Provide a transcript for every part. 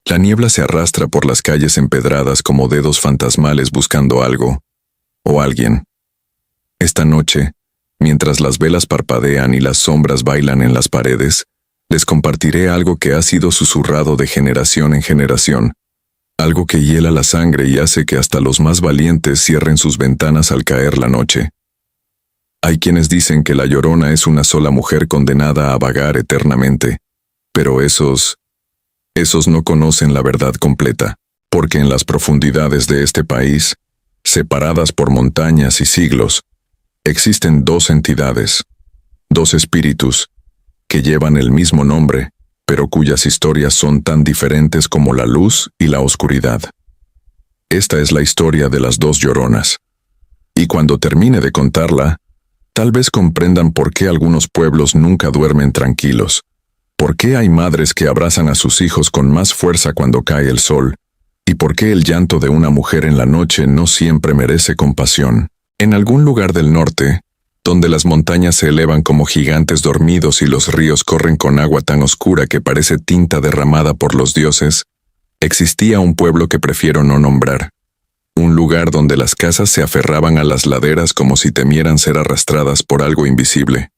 La niebla se arrastra por las calles empedradas como dedos fantasmales buscando algo o alguien. Esta noche, mientras las velas parpadean y las sombras bailan en las paredes, les compartiré algo que ha sido susurrado de generación en generación, algo que hiela la sangre y hace que hasta los más valientes cierren sus ventanas al caer la noche. Hay quienes dicen que la Llorona es una sola mujer condenada a vagar eternamente, pero esos no conocen la verdad completa, porque en las profundidades de este país, separadas por montañas y siglos, existen dos entidades, dos espíritus, que llevan el mismo nombre, pero cuyas historias son tan diferentes como la luz y la oscuridad. Esta es la historia de las dos Lloronas. Y cuando termine de contarla, tal vez comprendan por qué algunos pueblos nunca duermen tranquilos, por qué hay madres que abrazan a sus hijos con más fuerza cuando cae el sol, y por qué el llanto de una mujer en la noche no siempre merece compasión. En algún lugar del norte, donde las montañas se elevan como gigantes dormidos y los ríos corren con agua tan oscura que parece tinta derramada por los dioses, existía un pueblo que prefiero no nombrar. Un lugar donde las casas se aferraban a las laderas como si temieran ser arrastradas por algo invisible.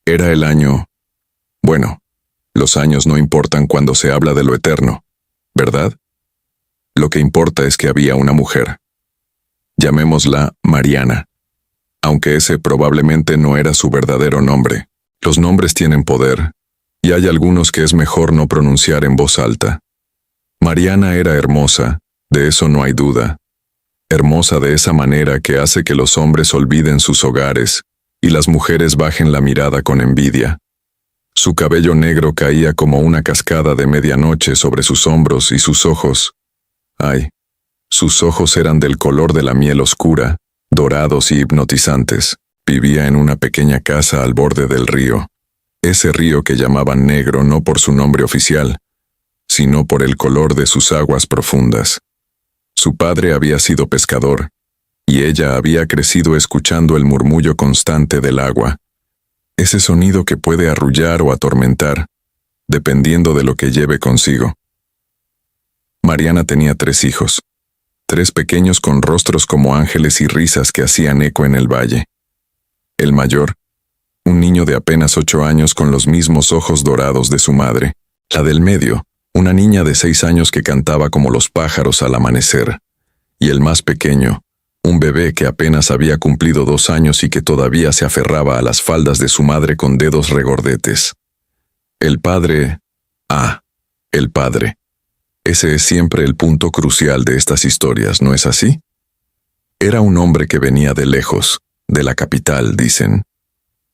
Era el año... Bueno, los años no importan cuando se habla de lo eterno, ¿verdad? Lo que importa es que había una mujer. Llamémosla Mariana, aunque ese probablemente no era su verdadero nombre. Los nombres tienen poder, y hay algunos que es mejor no pronunciar en voz alta. Mariana era hermosa, de eso no hay duda. Hermosa de esa manera que hace que los hombres olviden sus hogares, y las mujeres bajen la mirada con envidia. Su cabello negro caía como una cascada de medianoche sobre sus hombros y sus ojos. Ay, sus ojos eran del color de la miel oscura, dorados y hipnotizantes. Vivía en una pequeña casa al borde del río. Ese río que llamaban negro no por su nombre oficial, sino por el color de sus aguas profundas. Su padre había sido pescador, y ella había crecido escuchando el murmullo constante del agua, ese sonido que puede arrullar o atormentar, dependiendo de lo que lleve consigo. Mariana tenía 3 hijos, 3 pequeños con rostros como ángeles y risas que hacían eco en el valle. El mayor, un niño de apenas 8 años con los mismos ojos dorados de su madre. La del medio, una niña de 6 años que cantaba como los pájaros al amanecer. Y el más pequeño, un bebé que apenas había cumplido 2 años y que todavía se aferraba a las faldas de su madre con dedos regordetes. El padre... el padre. Ese es siempre el punto crucial de estas historias, ¿no es así? Era un hombre que venía de lejos, de la capital, dicen.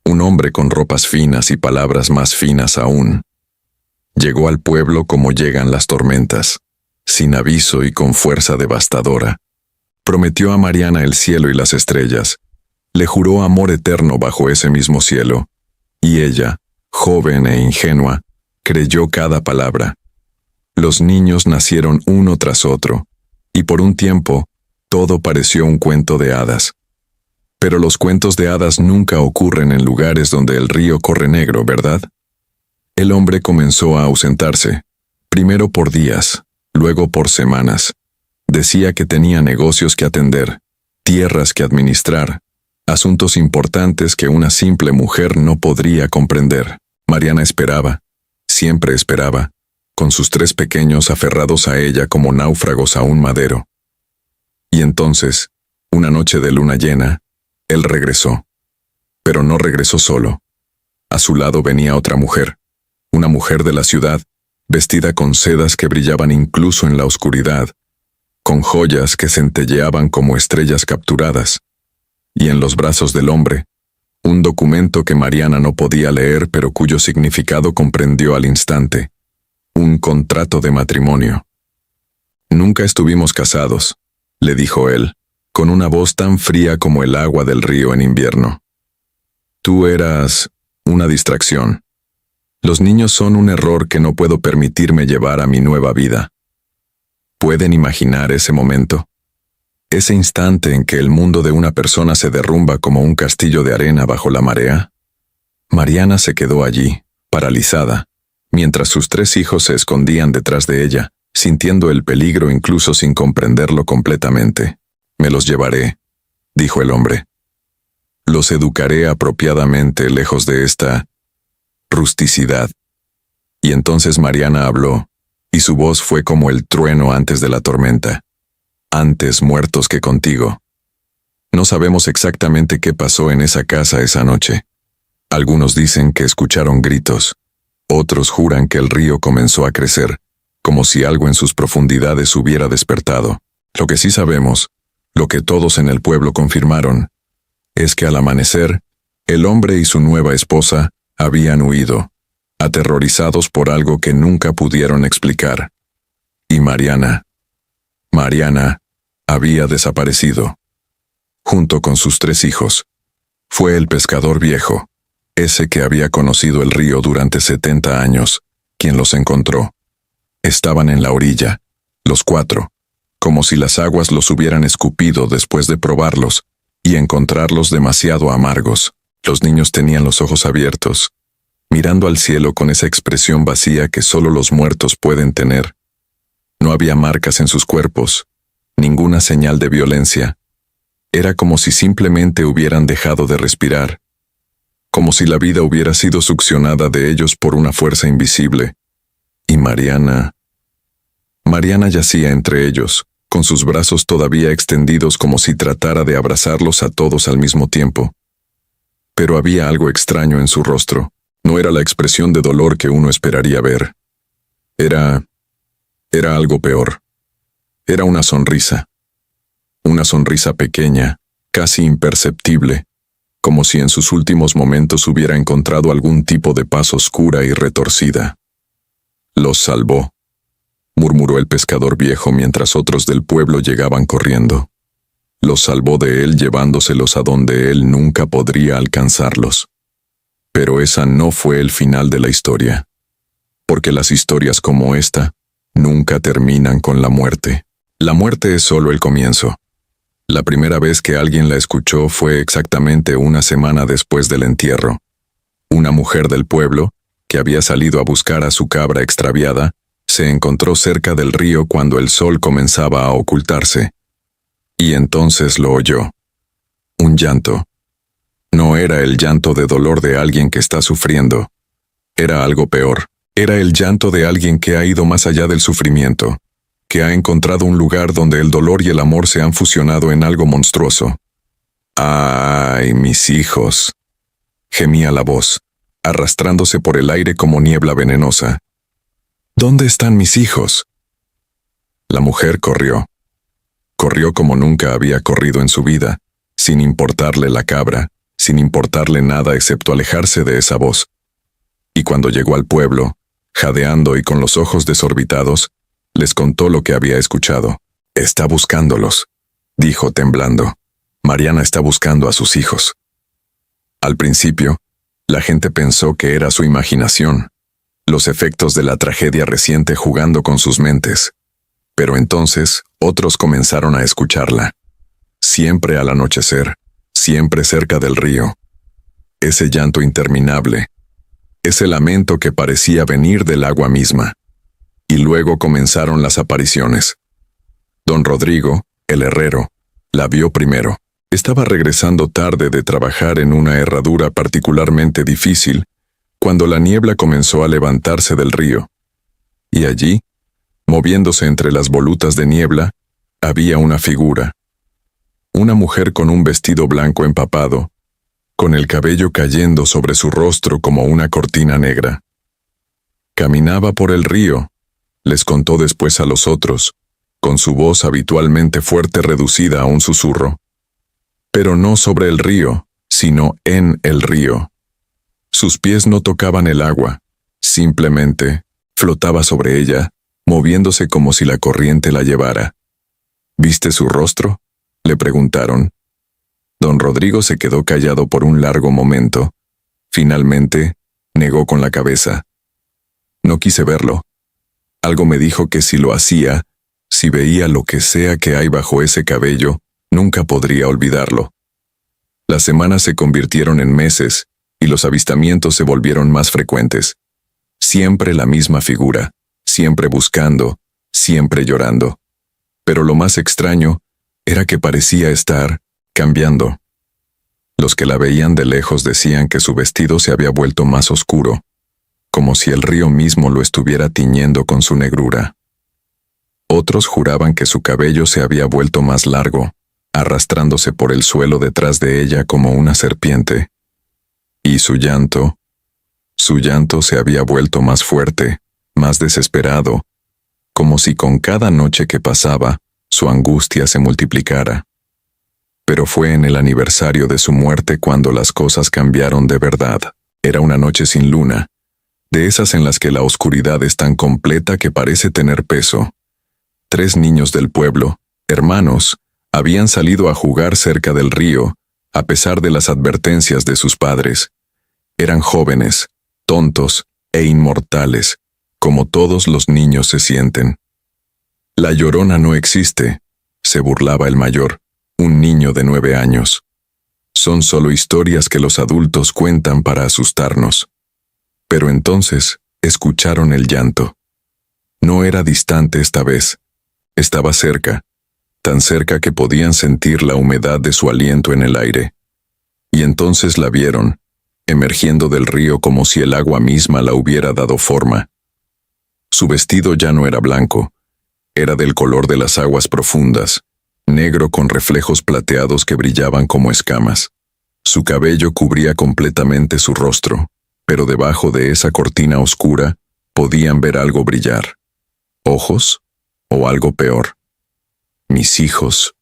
Un hombre con ropas finas y palabras más finas aún. Llegó al pueblo como llegan las tormentas, sin aviso y con fuerza devastadora. Prometió a Mariana el cielo y las estrellas. Le juró amor eterno bajo ese mismo cielo. Y ella, joven e ingenua, creyó cada palabra. Los niños nacieron uno tras otro, y por un tiempo, todo pareció un cuento de hadas. Pero los cuentos de hadas nunca ocurren en lugares donde el río corre negro, ¿verdad? El hombre comenzó a ausentarse, primero por días, luego por semanas. Decía que tenía negocios que atender, tierras que administrar, asuntos importantes que una simple mujer no podría comprender. Mariana esperaba, siempre esperaba, con sus 3 pequeños aferrados a ella como náufragos a un madero. Y entonces, una noche de luna llena, él regresó. Pero no regresó solo. A su lado venía otra mujer, una mujer de la ciudad, vestida con sedas que brillaban incluso en la oscuridad, con joyas que centelleaban como estrellas capturadas, y en los brazos del hombre, un documento que Mariana no podía leer pero cuyo significado comprendió al instante. Un contrato de matrimonio. Nunca estuvimos casados, le dijo él, con una voz tan fría como el agua del río en invierno. Tú eras una distracción. Los niños son un error que no puedo permitirme llevar a mi nueva vida. ¿Pueden imaginar ese momento? Ese instante en que el mundo de una persona se derrumba como un castillo de arena bajo la marea. Mariana se quedó allí, paralizada, mientras sus 3 hijos se escondían detrás de ella, sintiendo el peligro incluso sin comprenderlo completamente. Me los llevaré, dijo el hombre. Los educaré apropiadamente lejos de esta rusticidad. Y entonces Mariana habló, y su voz fue como el trueno antes de la tormenta. Antes muertos que contigo. No sabemos exactamente qué pasó en esa casa esa noche. Algunos dicen que escucharon gritos. Otros juran que el río comenzó a crecer, como si algo en sus profundidades hubiera despertado. Lo que sí sabemos, lo que todos en el pueblo confirmaron, es que al amanecer, el hombre y su nueva esposa habían huido, aterrorizados por algo que nunca pudieron explicar. Y Mariana había desaparecido. Junto con sus 3 hijos. Fue el pescador viejo, ese que había conocido el río durante 70 años, quien los encontró. Estaban en la orilla, los 4, como si las aguas los hubieran escupido después de probarlos y encontrarlos demasiado amargos. Los niños tenían los ojos abiertos, mirando al cielo con esa expresión vacía que solo los muertos pueden tener. No había marcas en sus cuerpos, ninguna señal de violencia. Era como si simplemente hubieran dejado de respirar, como si la vida hubiera sido succionada de ellos por una fuerza invisible. Y Mariana yacía entre ellos, con sus brazos todavía extendidos como si tratara de abrazarlos a todos al mismo tiempo. Pero había algo extraño en su rostro. No era la expresión de dolor que uno esperaría ver. Era algo peor. Era una sonrisa. Una sonrisa pequeña, casi imperceptible, como si en sus últimos momentos hubiera encontrado algún tipo de paz oscura y retorcida. Los salvó, murmuró el pescador viejo mientras otros del pueblo llegaban corriendo. Los salvó de él llevándoselos a donde él nunca podría alcanzarlos. Pero esa no fue el final de la historia, porque las historias como esta nunca terminan con la muerte. La muerte es solo el comienzo. La primera vez que alguien la escuchó fue exactamente una semana después del entierro. Una mujer del pueblo, que había salido a buscar a su cabra extraviada, se encontró cerca del río cuando el sol comenzaba a ocultarse. Y entonces lo oyó. Un llanto. No era el llanto de dolor de alguien que está sufriendo. Era algo peor. Era el llanto de alguien que ha ido más allá del sufrimiento, que ha encontrado un lugar donde el dolor y el amor se han fusionado en algo monstruoso. ¡Ay, mis hijos!, gemía la voz, arrastrándose por el aire como niebla venenosa. ¿Dónde están mis hijos? La mujer corrió. Corrió como nunca había corrido en su vida, sin importarle la cabra, sin importarle nada excepto alejarse de esa voz. Y cuando llegó al pueblo, jadeando y con los ojos desorbitados, les contó lo que había escuchado. Está buscándolos, dijo temblando. Mariana está buscando a sus hijos. Al principio, la gente pensó que era su imaginación, los efectos de la tragedia reciente jugando con sus mentes. Pero entonces, otros comenzaron a escucharla. Siempre al anochecer, siempre cerca del río. Ese llanto interminable, ese lamento que parecía venir del agua misma. Y luego comenzaron las apariciones. Don Rodrigo, el herrero, la vio primero. Estaba regresando tarde de trabajar en una herradura particularmente difícil, cuando la niebla comenzó a levantarse del río. Y allí, moviéndose entre las volutas de niebla, había una figura. Una mujer con un vestido blanco empapado, con el cabello cayendo sobre su rostro como una cortina negra. Caminaba por el río, les contó después a los otros, con su voz habitualmente fuerte reducida a un susurro. Pero no sobre el río, sino en el río. Sus pies no tocaban el agua, simplemente flotaba sobre ella, moviéndose como si la corriente la llevara. ¿Viste su rostro?, le preguntaron. Don Rodrigo se quedó callado por un largo momento. Finalmente, negó con la cabeza. No quise verlo. Algo me dijo que si lo hacía, si veía lo que sea que hay bajo ese cabello, nunca podría olvidarlo. Las semanas se convirtieron en meses, y los avistamientos se volvieron más frecuentes. Siempre la misma figura, siempre buscando, siempre llorando. Pero lo más extraño era que parecía estar cambiando. Los que la veían de lejos decían que su vestido se había vuelto más oscuro, como si el río mismo lo estuviera tiñendo con su negrura. Otros juraban que su cabello se había vuelto más largo, arrastrándose por el suelo detrás de ella como una serpiente. Y su llanto se había vuelto más fuerte, más desesperado, como si con cada noche que pasaba, su angustia se multiplicara. Pero fue en el aniversario de su muerte cuando las cosas cambiaron de verdad. Era una noche sin luna, de esas en las que la oscuridad es tan completa que parece tener peso. 3 niños del pueblo, hermanos, habían salido a jugar cerca del río, a pesar de las advertencias de sus padres. Eran jóvenes, tontos e inmortales, como todos los niños se sienten. La Llorona no existe, se burlaba el mayor, un niño de 9 años. Son solo historias que los adultos cuentan para asustarnos. Pero entonces escucharon el llanto. No era distante esta vez, estaba cerca, tan cerca que podían sentir la humedad de su aliento en el aire. Y entonces la vieron, emergiendo del río como si el agua misma la hubiera dado forma. Su vestido ya no era blanco, era del color de las aguas profundas, negro con reflejos plateados que brillaban como escamas. Su cabello cubría completamente su rostro, pero debajo de esa cortina oscura podían ver algo brillar. ¿Ojos? ¿O algo peor? «Mis hijos»,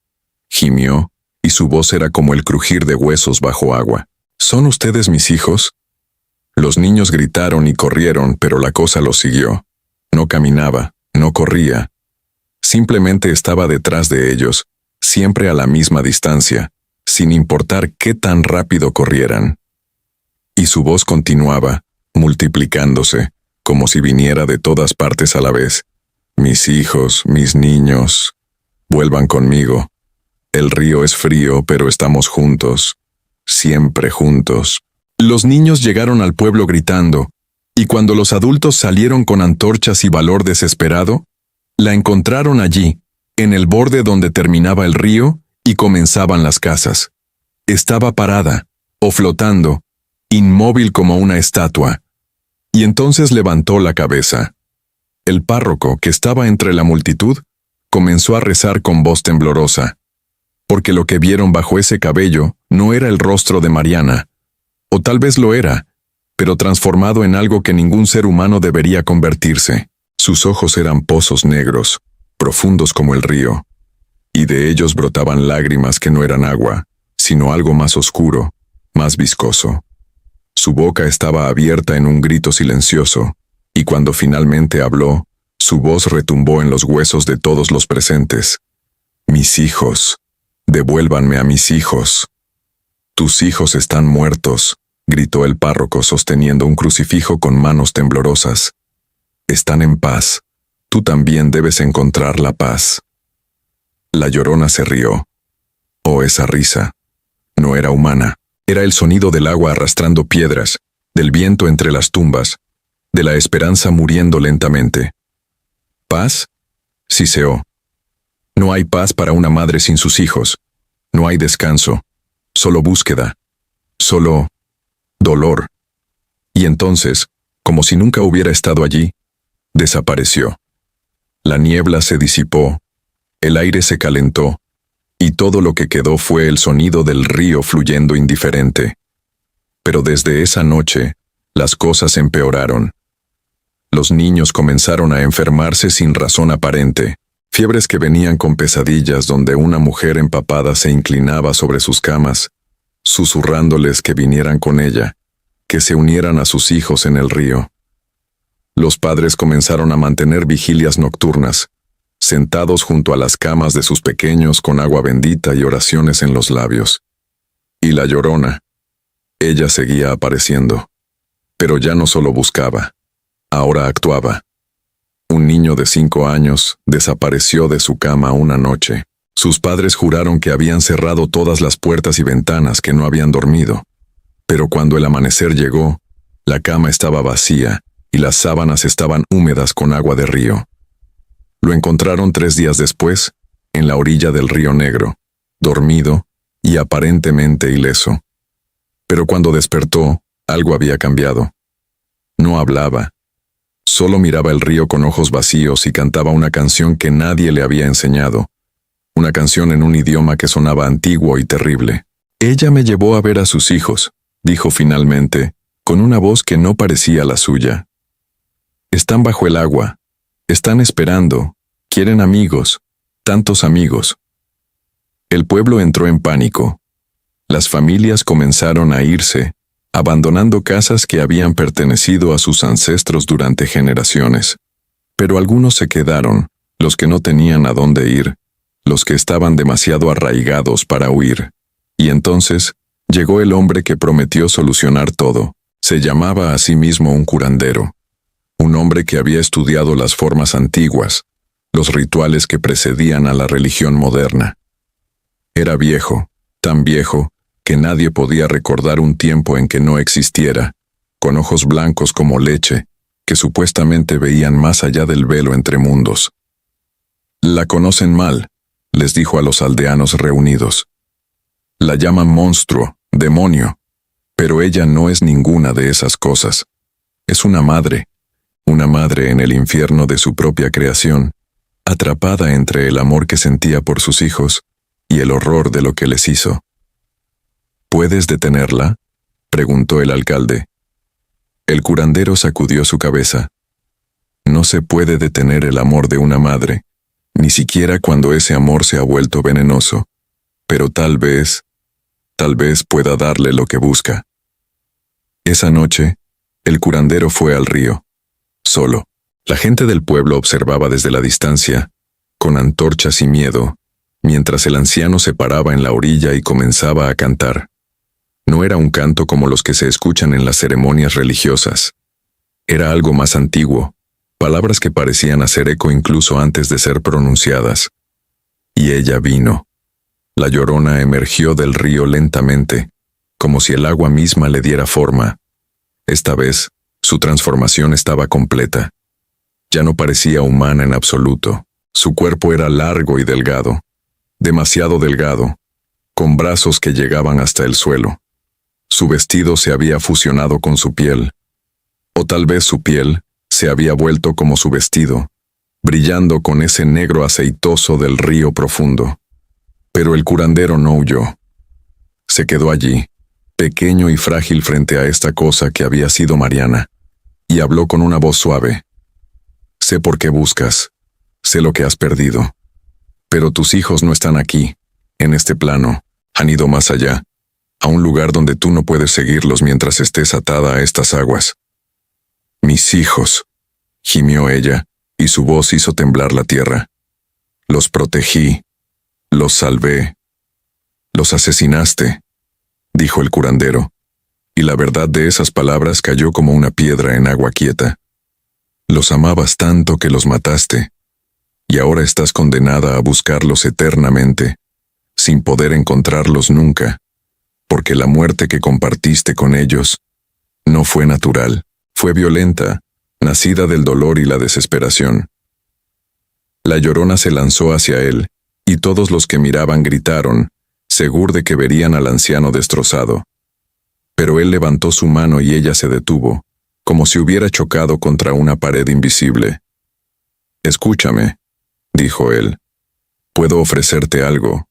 gimió, y su voz era como el crujir de huesos bajo agua. «¿Son ustedes mis hijos?» Los niños gritaron y corrieron, pero la cosa los siguió. No caminaba, no corría. Simplemente estaba detrás de ellos, siempre a la misma distancia, sin importar qué tan rápido corrieran. Y su voz continuaba, multiplicándose, como si viniera de todas partes a la vez. «Mis hijos, mis niños, vuelvan conmigo. El río es frío, pero estamos juntos, siempre juntos». Los niños llegaron al pueblo gritando, y cuando los adultos salieron con antorchas y valor desesperado, la encontraron allí, en el borde donde terminaba el río y comenzaban las casas. Estaba parada, o flotando, inmóvil como una estatua. Y entonces levantó la cabeza. El párroco, que estaba entre la multitud, comenzó a rezar con voz temblorosa, porque lo que vieron bajo ese cabello no era el rostro de Mariana, o tal vez lo era, pero transformado en algo que ningún ser humano debería convertirse. Sus ojos eran pozos negros, profundos como el río, y de ellos brotaban lágrimas que no eran agua, sino algo más oscuro, más viscoso. Su boca estaba abierta en un grito silencioso, y cuando finalmente habló, su voz retumbó en los huesos de todos los presentes. «Mis hijos, devuélvanme a mis hijos». «Tus hijos están muertos», gritó el párroco sosteniendo un crucifijo con manos temblorosas. «Están en paz. Tú también debes encontrar la paz». La Llorona se rió. Oh, esa risa. No era humana. Era el sonido del agua arrastrando piedras, del viento entre las tumbas, de la esperanza muriendo lentamente. ¿Paz? Siseó. No hay paz para una madre sin sus hijos. No hay descanso. Solo búsqueda. Solo dolor. Y entonces, como si nunca hubiera estado allí, desapareció. La niebla se disipó, el aire se calentó, y todo lo que quedó fue el sonido del río fluyendo indiferente. Pero desde esa noche, las cosas empeoraron. Los niños comenzaron a enfermarse sin razón aparente, fiebres que venían con pesadillas donde una mujer empapada se inclinaba sobre sus camas, susurrándoles que vinieran con ella, que se unieran a sus hijos en el río. Los padres comenzaron a mantener vigilias nocturnas, sentados junto a las camas de sus pequeños con agua bendita y oraciones en los labios. Y la Llorona, ella seguía apareciendo, pero ya no solo buscaba, ahora actuaba. Un niño de 5 años desapareció de su cama una noche. Sus padres juraron que habían cerrado todas las puertas y ventanas, que no habían dormido. Pero cuando el amanecer llegó, la cama estaba vacía y las sábanas estaban húmedas con agua de río. Lo encontraron 3 días después, en la orilla del río Negro, dormido y aparentemente ileso. Pero cuando despertó, algo había cambiado. No hablaba. Solo miraba el río con ojos vacíos y cantaba una canción que nadie le había enseñado. Una canción en un idioma que sonaba antiguo y terrible. Ella me llevó a ver a sus hijos, dijo finalmente, con una voz que no parecía la suya. Están bajo el agua. Están esperando. Quieren amigos. Tantos amigos. El pueblo entró en pánico. Las familias comenzaron a irse, abandonando casas que habían pertenecido a sus ancestros durante generaciones. Pero algunos se quedaron, los que no tenían a dónde ir, los que estaban demasiado arraigados para huir. Y entonces, llegó el hombre que prometió solucionar todo. Se llamaba a sí mismo un curandero. Un hombre que había estudiado las formas antiguas, los rituales que precedían a la religión moderna. Era viejo, tan viejo, que nadie podía recordar un tiempo en que no existiera, con ojos blancos como leche, que supuestamente veían más allá del velo entre mundos. La conocen mal, les dijo a los aldeanos reunidos. La llaman monstruo, demonio, pero ella no es ninguna de esas cosas. Es una madre en el infierno de su propia creación, atrapada entre el amor que sentía por sus hijos y el horror de lo que les hizo. ¿Puedes detenerla?, preguntó el alcalde. El curandero sacudió su cabeza. No se puede detener el amor de una madre, ni siquiera cuando ese amor se ha vuelto venenoso, pero tal vez pueda darle lo que busca. Esa noche, el curandero fue al río, solo. La gente del pueblo observaba desde la distancia, con antorchas y miedo, mientras el anciano se paraba en la orilla y comenzaba a cantar. No era un canto como los que se escuchan en las ceremonias religiosas. Era algo más antiguo, palabras que parecían hacer eco incluso antes de ser pronunciadas. Y ella vino. La Llorona emergió del río lentamente, como si el agua misma le diera forma. Esta vez, su transformación estaba completa. Ya no parecía humana en absoluto. Su cuerpo era largo y delgado, demasiado delgado, con brazos que llegaban hasta el suelo. Su vestido se había fusionado con su piel, o tal vez su piel se había vuelto como su vestido, brillando con ese negro aceitoso del río profundo. Pero el curandero no huyó. Se quedó allí, pequeño y frágil frente a esta cosa que había sido Mariana, y habló con una voz suave. Sé por qué buscas, sé lo que has perdido. Pero tus hijos no están aquí, en este plano, han ido más allá, a un lugar donde tú no puedes seguirlos mientras estés atada a estas aguas. Mis hijos, gimió ella, y su voz hizo temblar la tierra. Los protegí, los salvé. Los asesinaste, dijo el curandero, y la verdad de esas palabras cayó como una piedra en agua quieta. Los amabas tanto que los mataste, y ahora estás condenada a buscarlos eternamente, sin poder encontrarlos nunca, porque la muerte que compartiste con ellos no fue natural, fue violenta, nacida del dolor y la desesperación. La Llorona se lanzó hacia él, y todos los que miraban gritaron, seguro de que verían al anciano destrozado. Pero él levantó su mano y ella se detuvo, como si hubiera chocado contra una pared invisible. Escúchame, dijo él. Puedo ofrecerte algo.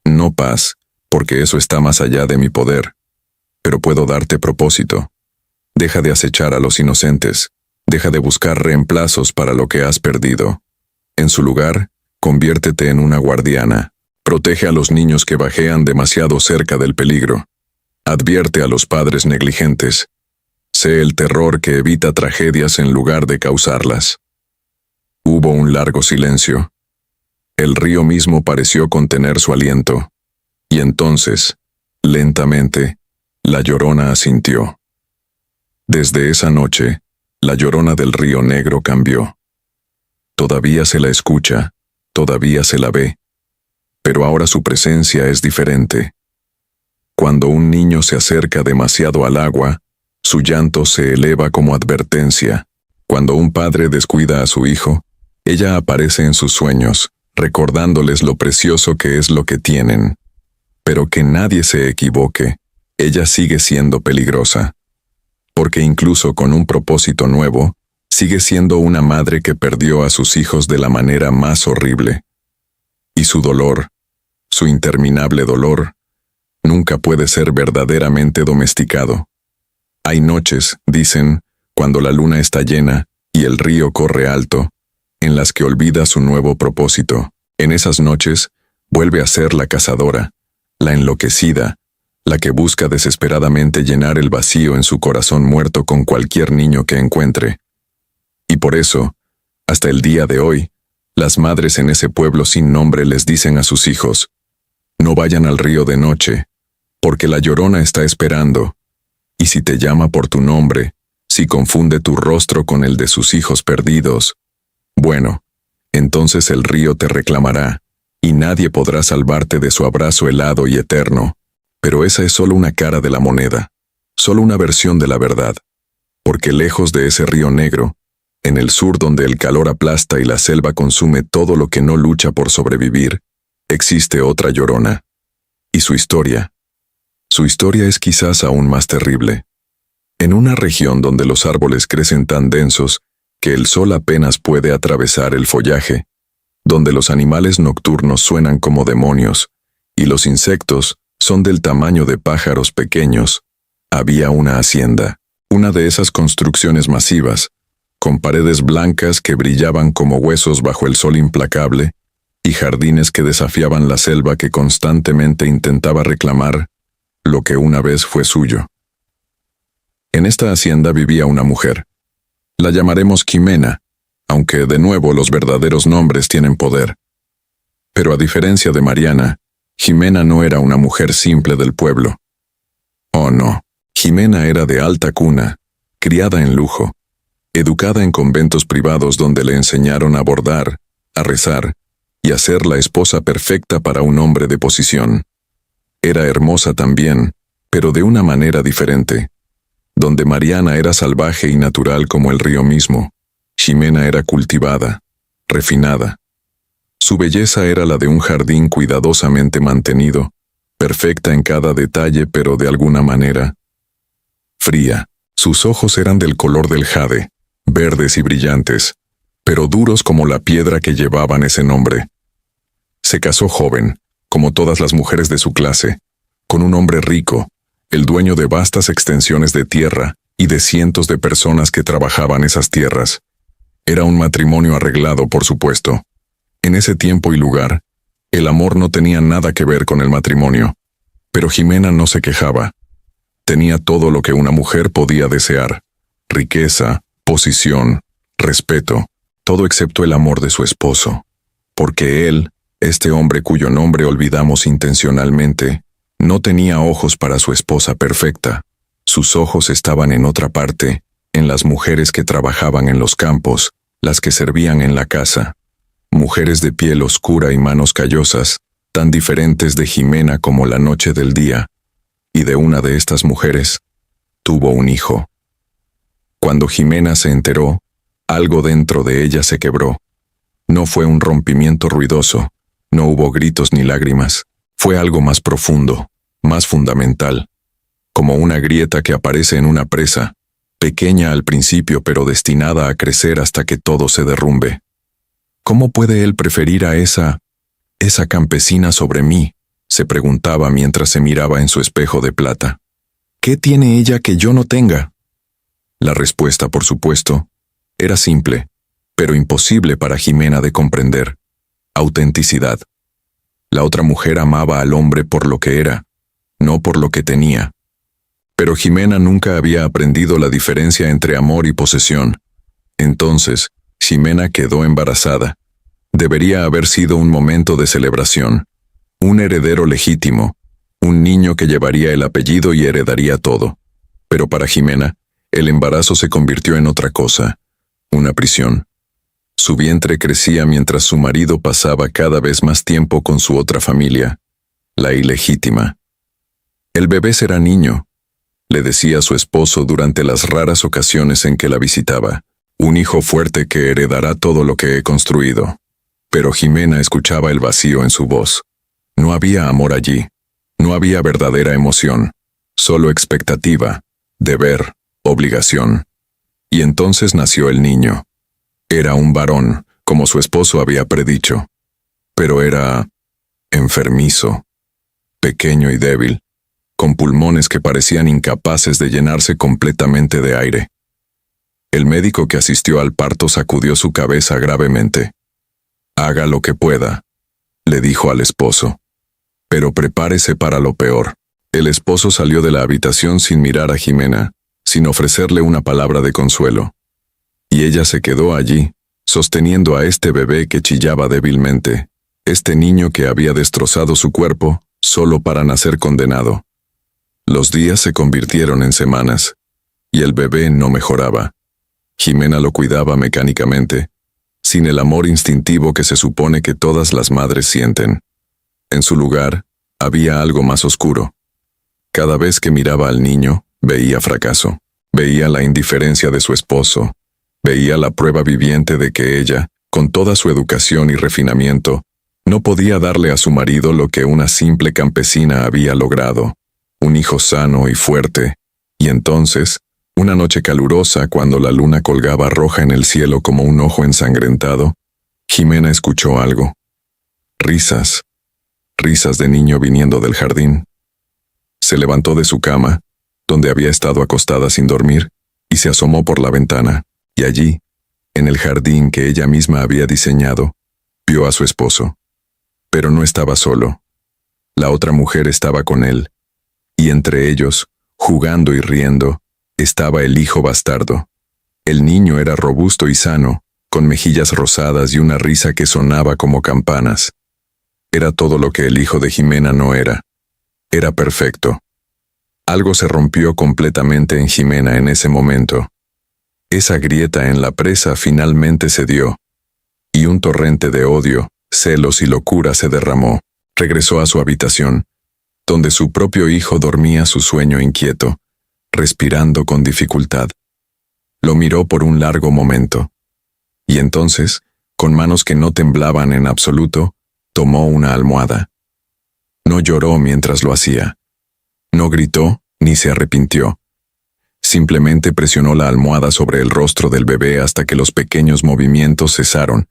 No paz, porque eso está más allá de mi poder. Pero puedo darte propósito. Deja de acechar a los inocentes. Deja de buscar reemplazos para lo que has perdido. En su lugar, conviértete en una guardiana. Protege a los niños que bajean demasiado cerca del peligro. Advierte a los padres negligentes. Sé el terror que evita tragedias en lugar de causarlas. Hubo un largo silencio. El río mismo pareció contener su aliento. Y entonces, lentamente, la Llorona asintió. Desde esa noche, la Llorona del Río Negro cambió. Todavía se la escucha, todavía se la ve, pero ahora su presencia es diferente. Cuando un niño se acerca demasiado al agua, su llanto se eleva como advertencia. Cuando un padre descuida a su hijo, Ella aparece en sus sueños, recordándoles lo precioso que es lo que tienen. Pero que nadie se equivoque, ella sigue siendo peligrosa. Porque incluso con un propósito nuevo, sigue siendo una madre que perdió a sus hijos de la manera más horrible. Y su dolor, su interminable dolor, nunca puede ser verdaderamente domesticado. Hay noches, dicen, cuando la luna está llena y el río corre alto, en las que olvida su nuevo propósito. En esas noches, vuelve a ser la cazadora, la enloquecida, la que busca desesperadamente llenar el vacío en su corazón muerto con cualquier niño que encuentre. Y por eso, hasta el día de hoy, las madres en ese pueblo sin nombre les dicen a sus hijos: no vayan al río de noche, porque la Llorona está esperando, y si te llama por tu nombre, si confunde tu rostro con el de sus hijos perdidos, bueno, entonces el río te reclamará, y nadie podrá salvarte de su abrazo helado y eterno. Pero esa es solo una cara de la moneda, solo una versión de la verdad, porque lejos de ese río negro, en el sur donde el calor aplasta y la selva consume todo lo que no lucha por sobrevivir, existe otra Llorona. Y su historia es quizás aún más terrible. En una región donde los árboles crecen tan densos que el sol apenas puede atravesar el follaje, donde los animales nocturnos suenan como demonios, y los insectos son del tamaño de pájaros pequeños, había una hacienda, una de esas construcciones masivas, con paredes blancas que brillaban como huesos bajo el sol implacable, y jardines que desafiaban la selva que constantemente intentaba reclamar lo que una vez fue suyo. En esta hacienda vivía una mujer. La llamaremos Jimena, aunque de nuevo los verdaderos nombres tienen poder. Pero a diferencia de Mariana, Jimena no era una mujer simple del pueblo. Oh no, Jimena era de alta cuna, criada en lujo, educada en conventos privados donde le enseñaron a bordar, a rezar y a ser la esposa perfecta para un hombre de posición. Era hermosa también, pero de una manera diferente. Donde Mariana era salvaje y natural como el río mismo, Jimena era cultivada, refinada. Su belleza era la de un jardín cuidadosamente mantenido, perfecta en cada detalle pero de alguna manera fría. Sus ojos eran del color del jade, verdes y brillantes, pero duros como la piedra que llevaban ese nombre. Se casó joven, como todas las mujeres de su clase, con un hombre rico, el dueño de vastas extensiones de tierra y de cientos de personas que trabajaban esas tierras. Era un matrimonio arreglado, por supuesto. En ese tiempo y lugar, el amor no tenía nada que ver con el matrimonio, pero Jimena no se quejaba. Tenía todo lo que una mujer podía desear: riqueza, posición, respeto, todo excepto el amor de su esposo. Porque él, este hombre cuyo nombre olvidamos intencionalmente, no tenía ojos para su esposa perfecta. Sus ojos estaban en otra parte, en las mujeres que trabajaban en los campos, las que servían en la casa. Mujeres de piel oscura y manos callosas, tan diferentes de Jimena como la noche del día. Y de una de estas mujeres, tuvo un hijo. Cuando Jimena se enteró, algo dentro de ella se quebró. No fue un rompimiento ruidoso, no hubo gritos ni lágrimas, fue algo más profundo, más fundamental, como una grieta que aparece en una presa, pequeña al principio pero destinada a crecer hasta que todo se derrumbe. ¿Cómo puede él preferir a esa campesina sobre mí?, se preguntaba mientras se miraba en su espejo de plata. ¿Qué tiene ella que yo no tenga? La respuesta, por supuesto, era simple, pero imposible para Jimena de comprender: autenticidad. La otra mujer amaba al hombre por lo que era, no por lo que tenía. Pero Jimena nunca había aprendido la diferencia entre amor y posesión. Entonces, Jimena quedó embarazada. Debería haber sido un momento de celebración. Un heredero legítimo, un niño que llevaría el apellido y heredaría todo. Pero para Jimena, el embarazo se convirtió en otra cosa, una prisión. Su vientre crecía mientras su marido pasaba cada vez más tiempo con su otra familia, la ilegítima. El bebé será niño, le decía a su esposo durante las raras ocasiones en que la visitaba. un hijo fuerte que heredará todo lo que he construido. Pero Jimena escuchaba el vacío en su voz. No había amor allí. No había verdadera emoción. Solo expectativa, deber, obligación. Y entonces nació el niño. Era un varón, como su esposo había predicho. Pero era enfermizo, pequeño y débil, con pulmones que parecían incapaces de llenarse completamente de aire. El médico que asistió al parto sacudió su cabeza gravemente. «Haga lo que pueda», le dijo al esposo. «Pero prepárese para lo peor». El esposo salió de la habitación sin mirar a Jimena, sin ofrecerle una palabra de consuelo. Y ella se quedó allí, sosteniendo a este bebé que chillaba débilmente, este niño que había destrozado su cuerpo, solo para nacer condenado. Los días se convirtieron en semanas, y el bebé no mejoraba. Jimena lo cuidaba mecánicamente, sin el amor instintivo que se supone que todas las madres sienten. En su lugar, había algo más oscuro. Cada vez que miraba al niño, veía fracaso. Veía la indiferencia de su esposo. Veía la prueba viviente de que ella, con toda su educación y refinamiento, no podía darle a su marido lo que una simple campesina había logrado, un hijo sano y fuerte. Y entonces, una noche calurosa, cuando la luna colgaba roja en el cielo como un ojo ensangrentado, Jimena escuchó algo. Risas. Risas de niño viniendo del jardín. Se levantó de su cama, donde había estado acostada sin dormir, y se asomó por la ventana, y allí, en el jardín que ella misma había diseñado, vio a su esposo. Pero no estaba solo. La otra mujer estaba con él, y entre ellos, jugando y riendo, estaba el hijo bastardo. El niño era robusto y sano, con mejillas rosadas y una risa que sonaba como campanas. Era todo lo que el hijo de Jimena no era. Era perfecto. Algo se rompió completamente en Jimena en ese momento. Esa grieta en la presa finalmente cedió, y un torrente de odio, celos y locura se derramó. Regresó a su habitación, donde su propio hijo dormía su sueño inquieto, respirando con dificultad. Lo miró por un largo momento, y entonces, con manos que no temblaban en absoluto, tomó una almohada. No lloró mientras lo hacía. No gritó ni se arrepintió. Simplemente presionó la almohada sobre el rostro del bebé hasta que los pequeños movimientos cesaron,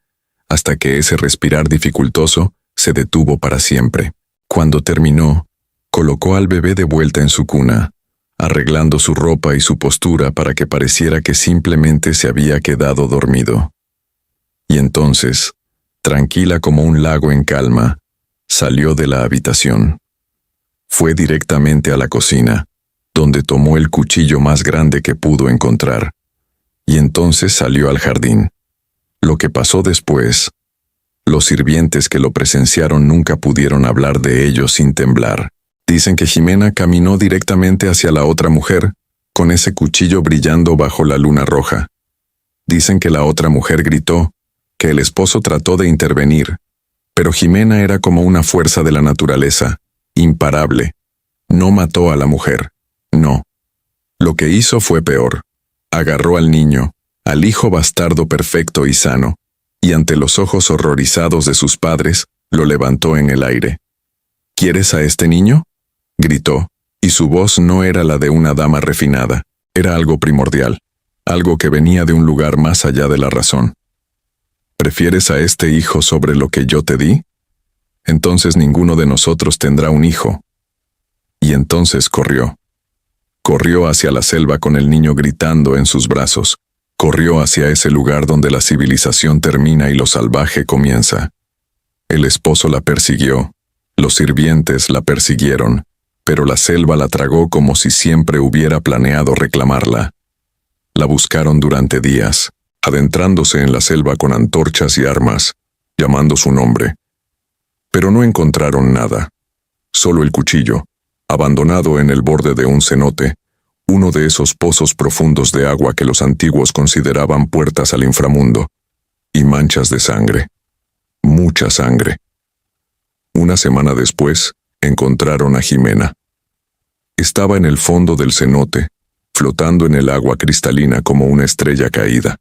hasta que ese respirar dificultoso se detuvo para siempre. Cuando terminó, colocó al bebé de vuelta en su cuna, arreglando su ropa y su postura para que pareciera que simplemente se había quedado dormido. Y entonces, tranquila como un lago en calma, salió de la habitación. Fue directamente a la cocina, donde tomó el cuchillo más grande que pudo encontrar, y entonces salió al jardín. Lo que pasó después, los sirvientes que lo presenciaron nunca pudieron hablar de ello sin temblar. Dicen que Jimena caminó directamente hacia la otra mujer, con ese cuchillo brillando bajo la luna roja. Dicen que la otra mujer gritó, que el esposo trató de intervenir, pero Jimena era como una fuerza de la naturaleza, imparable. No mató a la mujer, no. Lo que hizo fue peor. Agarró al niño, al hijo bastardo perfecto y sano, y ante los ojos horrorizados de sus padres, lo levantó en el aire. ¿Quieres a este niño?, gritó, y su voz no era la de una dama refinada, era algo primordial, algo que venía de un lugar más allá de la razón. ¿Prefieres a este hijo sobre lo que yo te di? Entonces ninguno de nosotros tendrá un hijo. Y entonces corrió. Corrió hacia la selva con el niño gritando en sus brazos. Corrió hacia ese lugar donde la civilización termina y lo salvaje comienza. El esposo la persiguió, los sirvientes la persiguieron, pero la selva la tragó como si siempre hubiera planeado reclamarla. La buscaron durante días, adentrándose en la selva con antorchas y armas, llamando su nombre. Pero no encontraron nada, solo el cuchillo, abandonado en el borde de un cenote, uno de esos pozos profundos de agua que los antiguos consideraban puertas al inframundo, y manchas de sangre, mucha sangre. Una semana después, encontraron a Jimena. Estaba en el fondo del cenote, flotando en el agua cristalina como una estrella caída.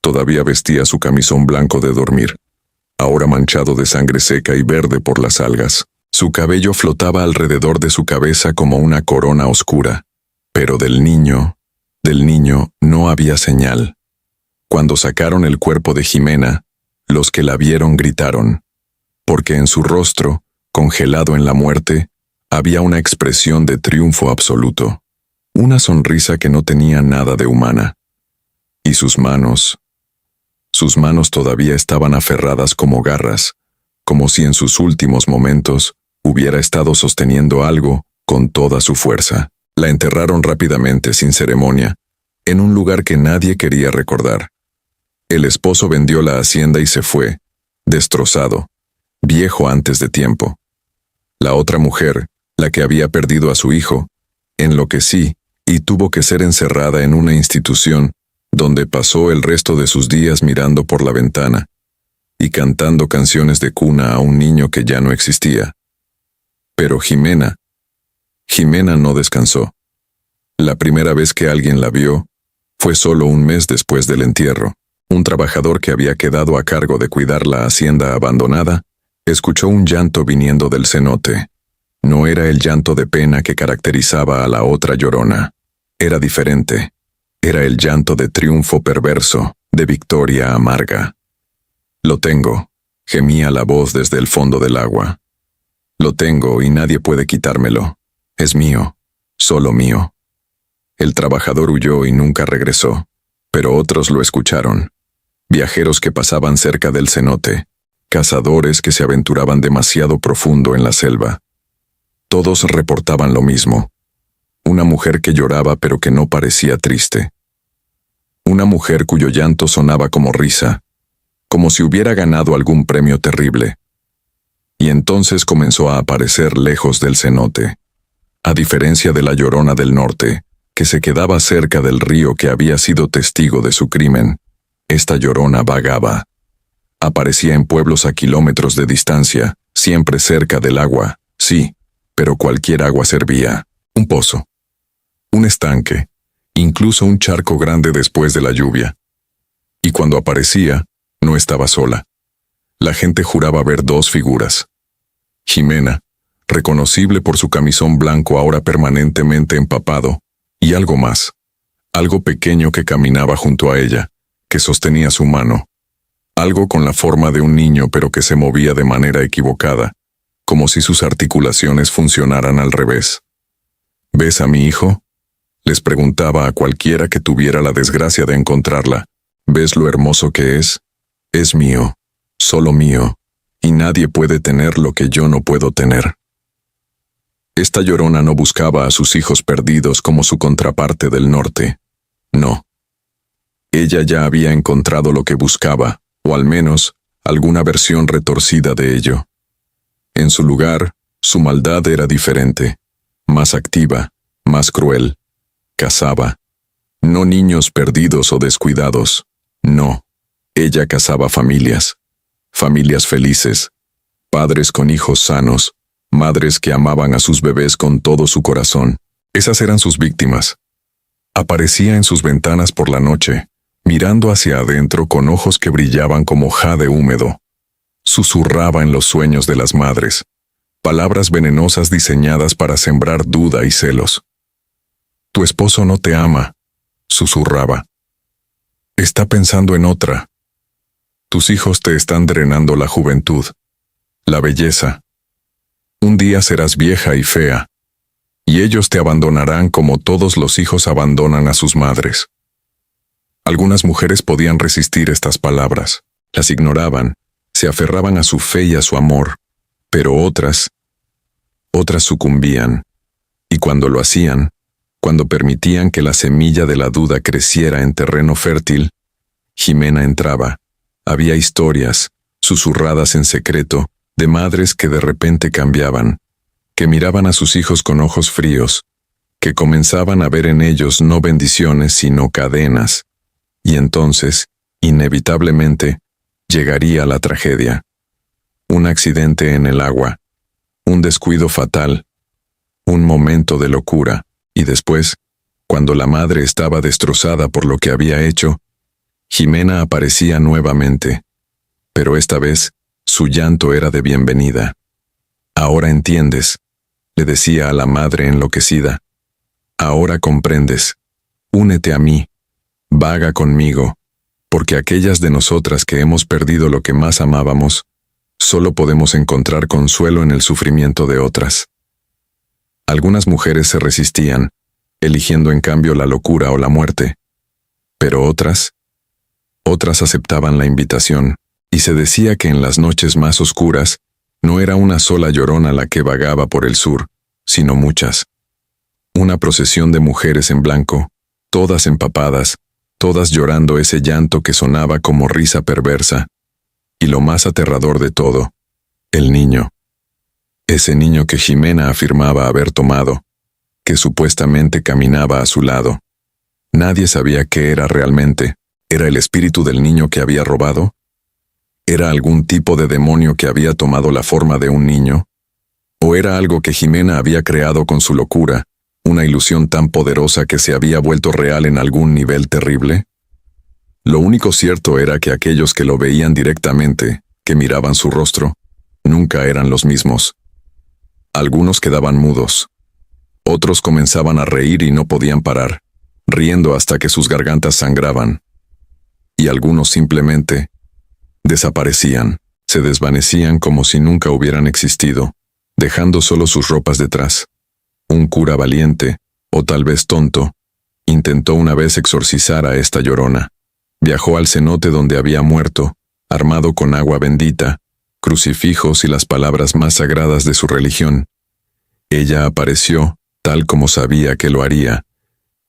Todavía vestía su camisón blanco de dormir, ahora manchado de sangre seca y verde por las algas. Su cabello flotaba alrededor de su cabeza como una corona oscura. Pero del niño no había señal. Cuando sacaron el cuerpo de Jimena, los que la vieron gritaron, porque en su rostro, congelado en la muerte, había una expresión de triunfo absoluto, una sonrisa que no tenía nada de humana. Y sus manos todavía estaban aferradas como garras, como si en sus últimos momentos hubiera estado sosteniendo algo con toda su fuerza. La enterraron rápidamente, sin ceremonia, en un lugar que nadie quería recordar. El esposo vendió la hacienda y se fue, destrozado, viejo antes de tiempo. La otra mujer, la que había perdido a su hijo, enloqueció y tuvo que ser encerrada en una institución donde pasó el resto de sus días mirando por la ventana y cantando canciones de cuna a un niño que ya no existía. Pero Jimena no descansó. La primera vez que alguien la vio fue solo un mes después del entierro. Un trabajador que había quedado a cargo de cuidar la hacienda abandonada escuchó un llanto viniendo del cenote. No era el llanto de pena que caracterizaba a la otra llorona. Era diferente. Era el llanto de triunfo perverso, de victoria amarga. «Lo tengo», gemía la voz desde el fondo del agua. «Lo tengo y nadie puede quitármelo. Es mío, solo mío». El trabajador huyó y nunca regresó, pero otros lo escucharon. Viajeros que pasaban cerca del cenote, cazadores que se aventuraban demasiado profundo en la selva. Todos reportaban lo mismo. Una mujer que lloraba pero que no parecía triste. Una mujer cuyo llanto sonaba como risa, como si hubiera ganado algún premio terrible. Y entonces comenzó a aparecer lejos del cenote. A diferencia de la Llorona del Norte, que se quedaba cerca del río que había sido testigo de su crimen, esta Llorona vagaba. Aparecía en pueblos a kilómetros de distancia, siempre cerca del agua, sí, pero cualquier agua servía. Un pozo, un estanque, incluso un charco grande después de la lluvia. Y cuando aparecía, no estaba sola. La gente juraba ver dos figuras. Jimena, reconocible por su camisón blanco ahora permanentemente empapado, y algo más, algo pequeño que caminaba junto a ella, que sostenía su mano. Algo con la forma de un niño pero que se movía de manera equivocada, como si sus articulaciones funcionaran al revés. ¿Ves a mi hijo?, les preguntaba a cualquiera que tuviera la desgracia de encontrarla. ¿Ves lo hermoso que es? Es mío, solo mío, y nadie puede tener lo que yo no puedo tener. Esta Llorona no buscaba a sus hijos perdidos como su contraparte del norte. No. Ella ya había encontrado lo que buscaba, o al menos, alguna versión retorcida de ello. En su lugar, su maldad era diferente, más activa, más cruel. Cazaba. No niños perdidos o descuidados. No. Ella cazaba familias. Familias felices. Padres con hijos sanos. Madres que amaban a sus bebés con todo su corazón. Esas eran sus víctimas. Aparecía en sus ventanas por la noche, mirando hacia adentro con ojos que brillaban como jade húmedo. Susurraba en los sueños de las madres. Palabras venenosas diseñadas para sembrar duda y celos. «Tu esposo no te ama», susurraba. «Está pensando en otra. Tus hijos te están drenando la juventud, la belleza. Un día serás vieja y fea, y ellos te abandonarán como todos los hijos abandonan a sus madres». Algunas mujeres podían resistir estas palabras, las ignoraban, se aferraban a su fe y a su amor, pero otras sucumbían, y cuando lo hacían, cuando permitían que la semilla de la duda creciera en terreno fértil, Jimena entraba. Había historias, susurradas en secreto, de madres que de repente cambiaban, que miraban a sus hijos con ojos fríos, que comenzaban a ver en ellos no bendiciones sino cadenas, y entonces, inevitablemente, llegaría la tragedia. Un accidente en el agua, un descuido fatal, un momento de locura. Y después, cuando la madre estaba destrozada por lo que había hecho, Jimena aparecía nuevamente, pero esta vez su llanto era de bienvenida. Ahora entiendes, le decía a la madre enloquecida. Ahora comprendes. Únete a mí. Vaga conmigo, porque aquellas de nosotras que hemos perdido lo que más amábamos, solo podemos encontrar consuelo en el sufrimiento de otras. Algunas mujeres se resistían, eligiendo en cambio la locura o la muerte, pero otras aceptaban la invitación, y se decía que en las noches más oscuras no era una sola llorona la que vagaba por el sur, sino muchas. Una procesión de mujeres en blanco, todas empapadas, todas llorando ese llanto que sonaba como risa perversa. Y lo más aterrador de todo, el niño. Ese niño que Jimena afirmaba haber tomado, que supuestamente caminaba a su lado. Nadie sabía qué era realmente. ¿Era el espíritu del niño que había robado? ¿Era algún tipo de demonio que había tomado la forma de un niño? ¿O era algo que Jimena había creado con su locura, una ilusión tan poderosa que se había vuelto real en algún nivel terrible? Lo único cierto era que aquellos que lo veían directamente, que miraban su rostro, nunca eran los mismos. Algunos quedaban mudos. Otros comenzaban a reír y no podían parar, riendo hasta que sus gargantas sangraban. Y algunos simplemente desaparecían, se desvanecían como si nunca hubieran existido, dejando solo sus ropas detrás. Un cura valiente, o tal vez tonto, intentó una vez exorcizar a esta llorona. Viajó al cenote donde había muerto, armado con agua bendita, crucifijos y las palabras más sagradas de su religión. Ella apareció, tal como sabía que lo haría.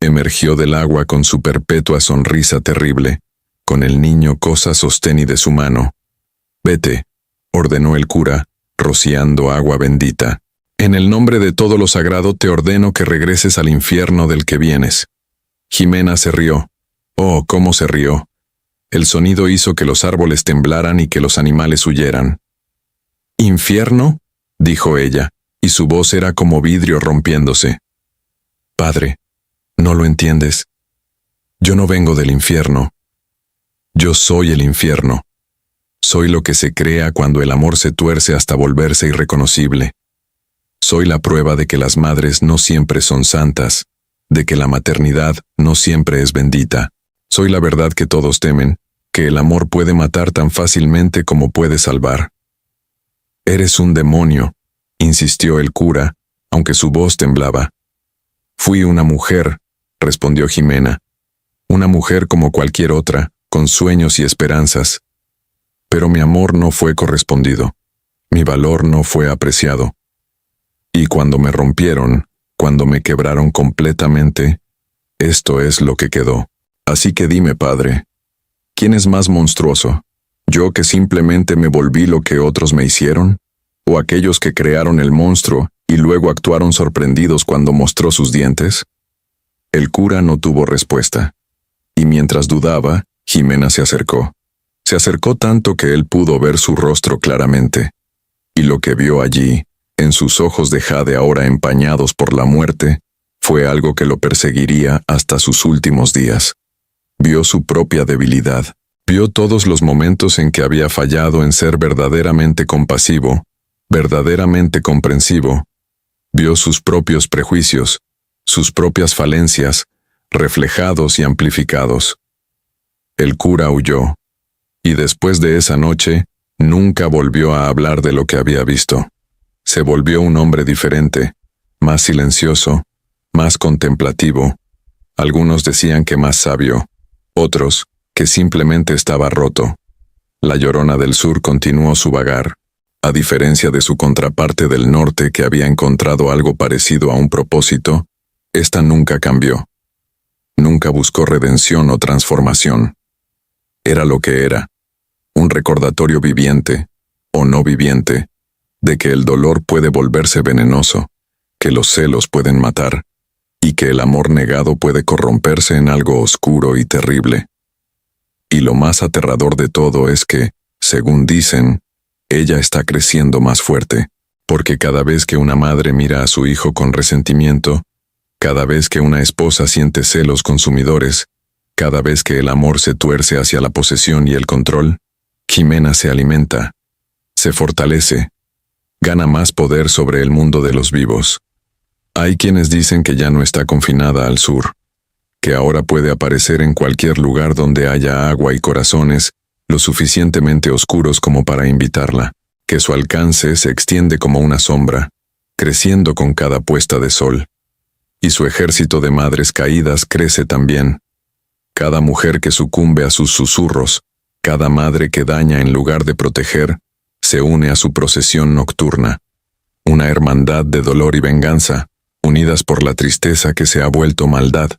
Emergió del agua con su perpetua sonrisa terrible, con el niño cosa sosteni de su mano. «Vete», ordenó el cura, rociando agua bendita. «En el nombre de todo lo sagrado te ordeno que regreses al infierno del que vienes». Jimena se rió. Oh, cómo se rió. El sonido hizo que los árboles temblaran y que los animales huyeran. «¿Infierno?», dijo ella, y su voz era como vidrio rompiéndose. «Padre, no lo entiendes. Yo no vengo del infierno. Yo soy el infierno. Soy lo que se crea cuando el amor se tuerce hasta volverse irreconocible. Soy la prueba de que las madres no siempre son santas, de que la maternidad no siempre es bendita. Soy la verdad que todos temen, que el amor puede matar tan fácilmente como puede salvar». «Eres un demonio», insistió el cura, aunque su voz temblaba. «Fui una mujer», respondió Jimena. «Una mujer como cualquier otra, con sueños y esperanzas. Pero mi amor no fue correspondido. Mi valor no fue apreciado. Y cuando me rompieron, cuando me quebraron completamente, esto es lo que quedó. Así que dime, padre, ¿quién es más monstruoso? ¿Yo que simplemente me volví lo que otros me hicieron? ¿O aquellos que crearon el monstruo y luego actuaron sorprendidos cuando mostró sus dientes?» El cura no tuvo respuesta. Y mientras dudaba, Jimena se acercó. Se acercó tanto que él pudo ver su rostro claramente. Y lo que vio allí, en sus ojos de jade ahora empañados por la muerte, fue algo que lo perseguiría hasta sus últimos días. Vio su propia debilidad. Vio todos los momentos en que había fallado en ser verdaderamente compasivo, verdaderamente comprensivo. Vio sus propios prejuicios, sus propias falencias, reflejados y amplificados. El cura huyó, y después de esa noche, nunca volvió a hablar de lo que había visto. Se volvió un hombre diferente, más silencioso, más contemplativo. Algunos decían que más sabio, otros, que simplemente estaba roto. La llorona del sur continuó su vagar, a diferencia de su contraparte del norte que había encontrado algo parecido a un propósito. Esta nunca cambió. Nunca buscó redención o transformación. Era lo que era, un recordatorio viviente, o no viviente, de que el dolor puede volverse venenoso, que los celos pueden matar, y que el amor negado puede corromperse en algo oscuro y terrible. Y lo más aterrador de todo es que, según dicen, ella está creciendo más fuerte, porque cada vez que una madre mira a su hijo con resentimiento, cada vez que una esposa siente celos consumidores, Cada vez que el amor se tuerce hacia la posesión y el control, Jimena se alimenta, se fortalece, gana más poder sobre el mundo de los vivos. Hay quienes dicen que ya no está confinada al sur, que ahora puede aparecer en cualquier lugar donde haya agua y corazones lo suficientemente oscuros como para invitarla, que su alcance se extiende como una sombra, creciendo con cada puesta de sol. Y su ejército de madres caídas crece también. Cada mujer que sucumbe a sus susurros, cada madre que daña en lugar de proteger, se une a su procesión nocturna. Una hermandad de dolor y venganza, unidas por la tristeza que se ha vuelto maldad.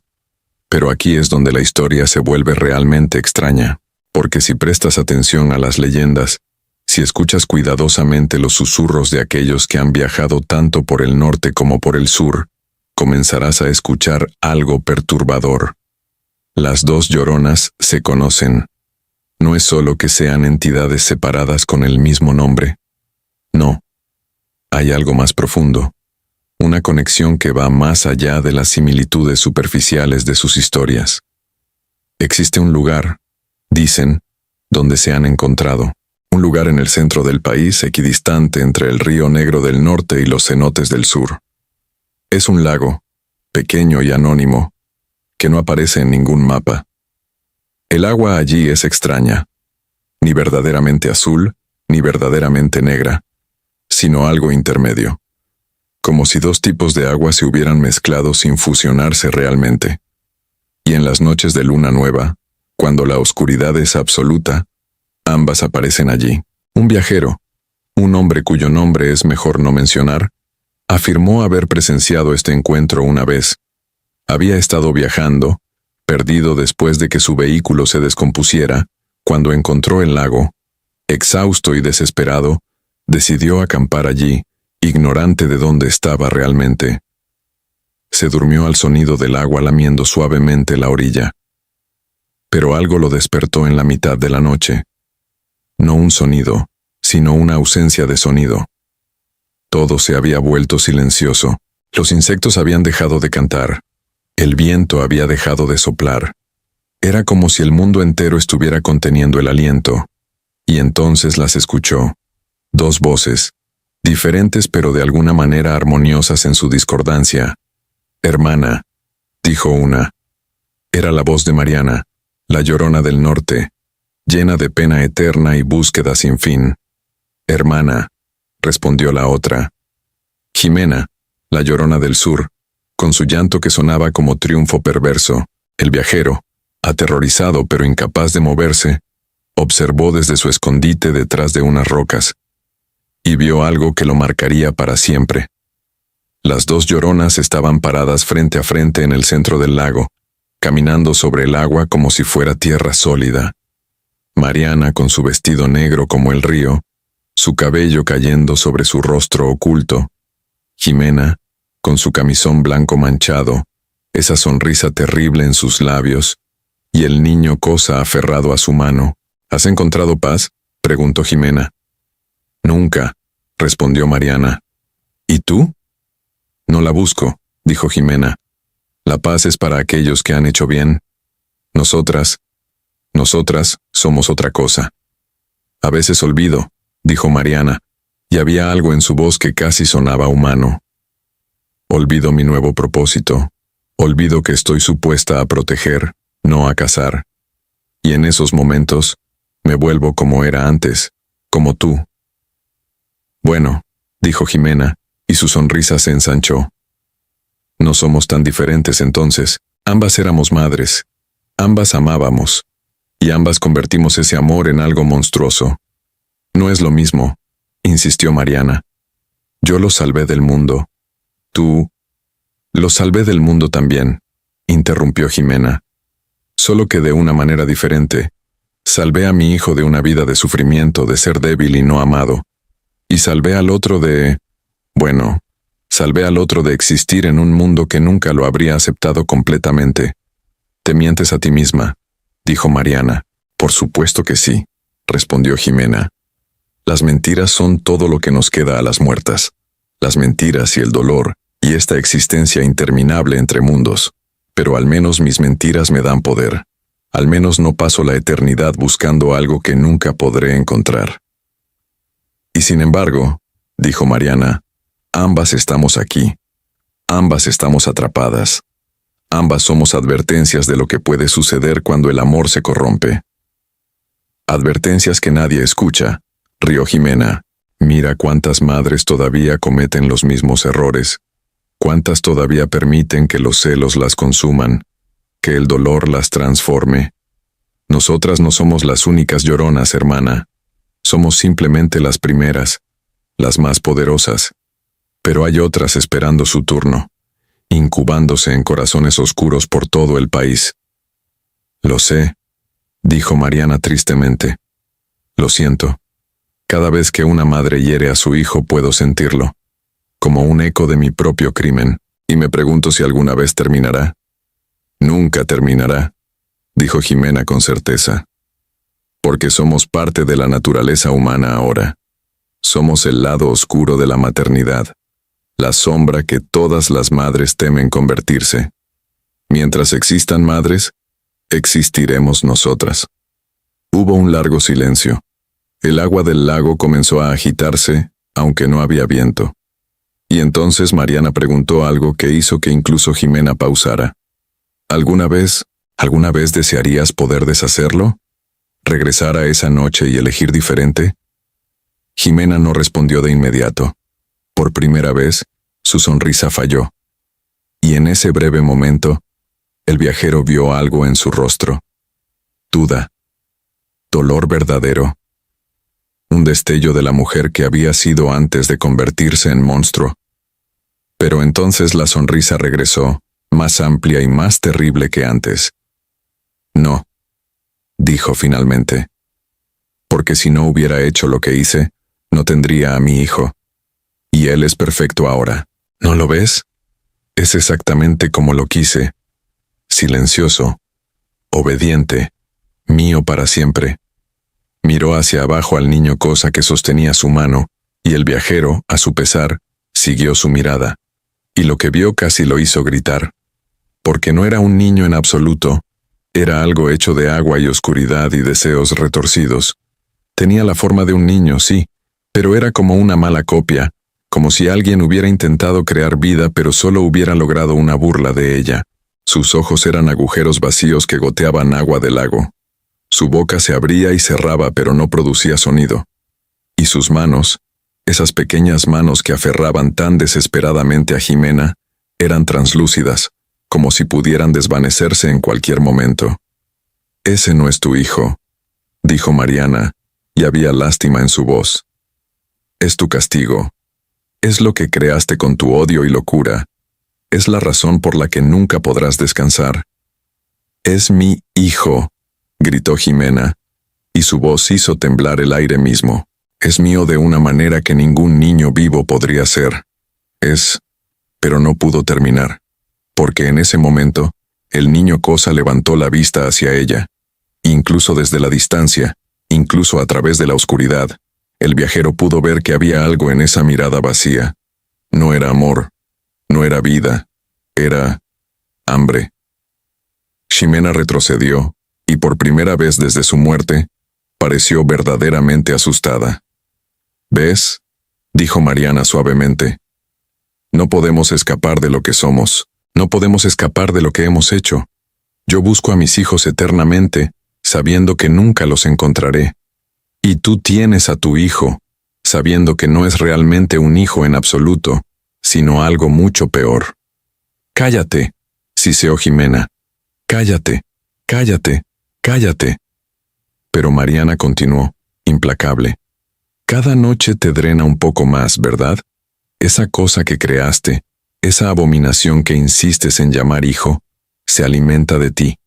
Pero aquí es donde la historia se vuelve realmente extraña, porque si prestas atención a las leyendas, si escuchas cuidadosamente los susurros de aquellos que han viajado tanto por el norte como por el sur, comenzarás a escuchar algo perturbador. Las dos lloronas se conocen. No es solo que sean entidades separadas con el mismo nombre. No. Hay algo más profundo. Una conexión que va más allá de las similitudes superficiales de sus historias. Existe un lugar, dicen, donde se han encontrado. Un lugar en el centro del país, equidistante entre el río Negro del norte y los cenotes del sur. Es un lago, pequeño y anónimo, que no aparece en ningún mapa. El agua allí es extraña, ni verdaderamente azul, ni verdaderamente negra, sino algo intermedio, como si dos tipos de agua se hubieran mezclado sin fusionarse realmente. Y en las noches de luna nueva, cuando la oscuridad es absoluta, ambas aparecen allí. Un viajero, un hombre cuyo nombre es mejor no mencionar, afirmó haber presenciado este encuentro una vez. Había estado viajando, perdido después de que su vehículo se descompusiera, cuando encontró el lago. Exhausto y desesperado, decidió acampar allí, ignorante de dónde estaba realmente. Se durmió al sonido del agua lamiendo suavemente la orilla. Pero algo lo despertó en la mitad de la noche. No un sonido, sino una ausencia de sonido. Todo se había vuelto silencioso. Los insectos habían dejado de cantar. El viento había dejado de soplar. Era como si el mundo entero estuviera conteniendo el aliento. Y entonces las escuchó. Dos voces, diferentes pero de alguna manera armoniosas en su discordancia. «Hermana», dijo una. Era la voz de Mariana, la llorona del norte, llena de pena eterna y búsqueda sin fin. «Hermana», respondió la otra. Jimena, la llorona del sur, con su llanto que sonaba como triunfo perverso. El viajero, aterrorizado pero incapaz de moverse, observó desde su escondite detrás de unas rocas, y vio algo que lo marcaría para siempre. Las dos lloronas estaban paradas frente a frente en el centro del lago, caminando sobre el agua como si fuera tierra sólida. Mariana con su vestido negro como el río, su cabello cayendo sobre su rostro oculto. Jimena, con su camisón blanco manchado, esa sonrisa terrible en sus labios, y el niño cosa aferrado a su mano. «¿Has encontrado paz?», preguntó Jimena. «Nunca», respondió Mariana. «¿Y tú?». «No la busco», dijo Jimena. «La paz es para aquellos que han hecho bien. Nosotras somos otra cosa». «A veces olvido», dijo Mariana, y había algo en su voz que casi sonaba humano. «Olvido mi nuevo propósito. Olvido que estoy supuesta a proteger, no a cazar. Y en esos momentos, me vuelvo como era antes, como tú». «Bueno», dijo Jimena, y su sonrisa se ensanchó. «No somos tan diferentes entonces. Ambas éramos madres. Ambas amábamos. Y ambas convertimos ese amor en algo monstruoso. No es lo mismo», insistió Mariana. «Yo lo salvé del mundo. Tú...». «Lo salvé del mundo también», interrumpió Jimena. «Solo que de una manera diferente. Salvé a mi hijo de una vida de sufrimiento, de ser débil y no amado. Y salvé al otro de... bueno, salvé al otro de existir en un mundo que nunca lo habría aceptado completamente». «Te mientes a ti misma», dijo Mariana. «Por supuesto que sí», respondió Jimena. «Las mentiras son todo lo que nos queda a las muertas. Las mentiras y el dolor, y esta existencia interminable entre mundos. Pero al menos mis mentiras me dan poder. Al menos no paso la eternidad buscando algo que nunca podré encontrar. Y sin embargo, dijo Mariana, ambas estamos aquí. Ambas estamos atrapadas. Ambas somos advertencias de lo que puede suceder cuando el amor se corrompe. Advertencias que nadie escucha, rió Jimena. Mira cuántas madres todavía cometen los mismos errores, cuántas todavía permiten que los celos las consuman, que el dolor las transforme. Nosotras no somos las únicas lloronas, hermana. Somos simplemente las primeras, las más poderosas. Pero hay otras esperando su turno, incubándose en corazones oscuros por todo el país. Lo sé, dijo Mariana tristemente. Lo siento. Cada vez que una madre hiere a su hijo puedo sentirlo, como un eco de mi propio crimen, y me pregunto si alguna vez terminará. Nunca terminará, dijo Jimena con certeza. Porque somos parte de la naturaleza humana ahora. Somos el lado oscuro de la maternidad, la sombra que todas las madres temen convertirse. Mientras existan madres, existiremos nosotras. Hubo un largo silencio. El agua del lago comenzó a agitarse, aunque no había viento. Y entonces Mariana preguntó algo que hizo que incluso Jimena pausara. ¿Alguna vez desearías poder deshacerlo? ¿Regresar a esa noche y elegir diferente? Jimena no respondió de inmediato. Por primera vez, su sonrisa falló. Y en ese breve momento, el viajero vio algo en su rostro. Duda. Dolor verdadero. Un destello de la mujer que había sido antes de convertirse en monstruo. Pero entonces la sonrisa regresó, más amplia y más terrible que antes. No, dijo finalmente. Porque si no hubiera hecho lo que hice, no tendría a mi hijo. Y él es perfecto ahora. ¿No lo ves? Es exactamente como lo quise. Silencioso, obediente, mío para siempre. Miró hacia abajo al niño cosa que sostenía su mano, y el viajero, a su pesar, siguió su mirada. Y lo que vio casi lo hizo gritar. Porque no era un niño en absoluto, era algo hecho de agua y oscuridad y deseos retorcidos. Tenía la forma de un niño, sí, pero era como una mala copia, como si alguien hubiera intentado crear vida pero solo hubiera logrado una burla de ella. Sus ojos eran agujeros vacíos que goteaban agua del lago. Su boca se abría y cerraba pero no producía sonido. Y sus manos, esas pequeñas manos que aferraban tan desesperadamente a Jimena, eran translúcidas, como si pudieran desvanecerse en cualquier momento. «Ese no es tu hijo», dijo Mariana, y había lástima en su voz. «Es tu castigo. Es lo que creaste con tu odio y locura. Es la razón por la que nunca podrás descansar». «Es mi hijo», gritó Jimena, y su voz hizo temblar el aire mismo. «Es mío de una manera que ningún niño vivo podría ser. Es...» Pero no pudo terminar, porque en ese momento, el niño cosa levantó la vista hacia ella. Incluso desde la distancia, incluso a través de la oscuridad, el viajero pudo ver que había algo en esa mirada vacía. No era amor, no era vida, era hambre. Ximena retrocedió, y por primera vez desde su muerte, pareció verdaderamente asustada. «¿Ves?», dijo Mariana suavemente. «No podemos escapar de lo que somos, no podemos escapar de lo que hemos hecho. Yo busco a mis hijos eternamente, sabiendo que nunca los encontraré. Y tú tienes a tu hijo, sabiendo que no es realmente un hijo en absoluto, sino algo mucho peor». «Cállate», siseó Jimena. «Cállate, cállate, cállate». Pero Mariana continuó, implacable. «Cada noche te drena un poco más, ¿verdad? Esa cosa que creaste, esa abominación que insistes en llamar hijo, se alimenta de ti,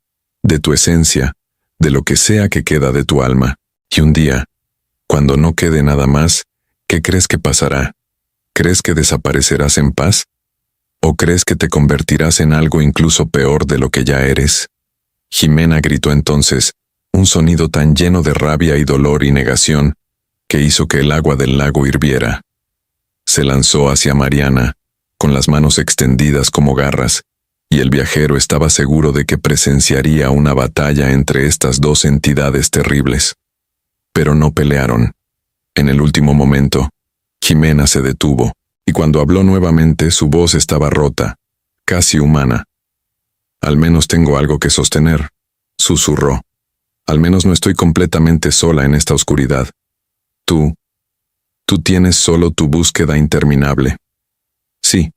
de tu esencia, de lo que sea que queda de tu alma. Y un día, cuando no quede nada más, ¿qué crees que pasará? ¿Crees que desaparecerás en paz? ¿O crees que te convertirás en algo incluso peor de lo que ya eres?» Jimena gritó entonces, un sonido tan lleno de rabia y dolor y negación, que hizo que el agua del lago hirviera. Se lanzó hacia Mariana, con las manos extendidas como garras, y el viajero estaba seguro de que presenciaría una batalla entre estas dos entidades terribles. Pero no pelearon. En el último momento, Jimena se detuvo, y cuando habló nuevamente su voz estaba rota, casi humana. «Al menos tengo algo que sostener», susurró. «Al menos no estoy completamente sola en esta oscuridad. Tú tienes solo tu búsqueda interminable». «Sí»,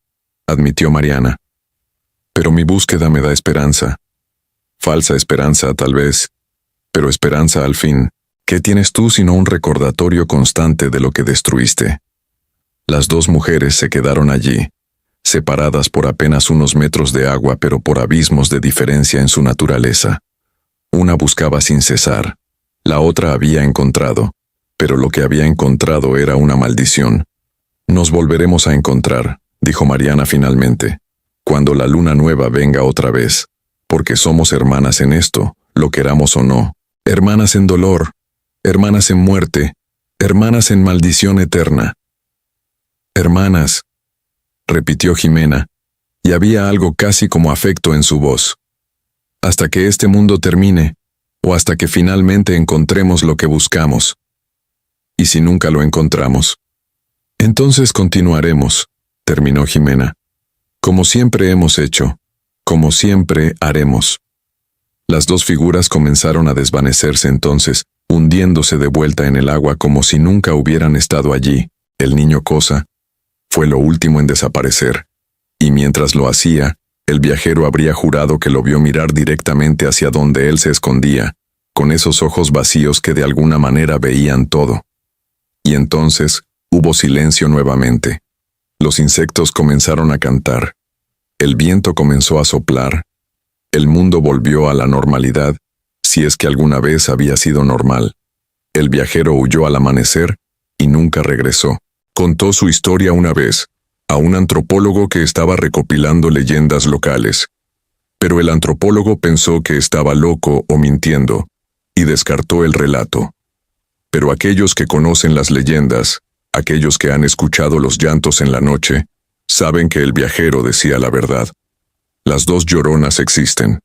admitió Mariana. «Pero mi búsqueda me da esperanza. Falsa esperanza, tal vez, pero esperanza al fin. ¿Qué tienes tú sino un recordatorio constante de lo que destruiste?» Las dos mujeres se quedaron allí, separadas por apenas unos metros de agua, pero por abismos de diferencia en su naturaleza. Una buscaba sin cesar, la otra había encontrado, pero lo que había encontrado era una maldición. «Nos volveremos a encontrar», dijo Mariana finalmente, «cuando la luna nueva venga otra vez, porque somos hermanas en esto, lo queramos o no, hermanas en dolor, hermanas en muerte, hermanas en maldición eterna». «Hermanas», repitió Jimena, y había algo casi como afecto en su voz. «Hasta que este mundo termine, o hasta que finalmente encontremos lo que buscamos. ¿Y si nunca lo encontramos? Entonces continuaremos», terminó Jimena. «Como siempre hemos hecho, como siempre haremos». Las dos figuras comenzaron a desvanecerse entonces, hundiéndose de vuelta en el agua como si nunca hubieran estado allí. El niño Cosa fue lo último en desaparecer, y mientras lo hacía, el viajero habría jurado que lo vio mirar directamente hacia donde él se escondía, con esos ojos vacíos que de alguna manera veían todo. Y entonces hubo silencio nuevamente. Los insectos comenzaron a cantar. El viento comenzó a soplar. El mundo volvió a la normalidad, si es que alguna vez había sido normal. El viajero huyó al amanecer y nunca regresó. Contó su historia una vez a un antropólogo que estaba recopilando leyendas locales. Pero el antropólogo pensó que estaba loco o mintiendo, y descartó el relato. Pero aquellos que conocen las leyendas, aquellos que han escuchado los llantos en la noche, saben que el viajero decía la verdad. Las dos lloronas existen.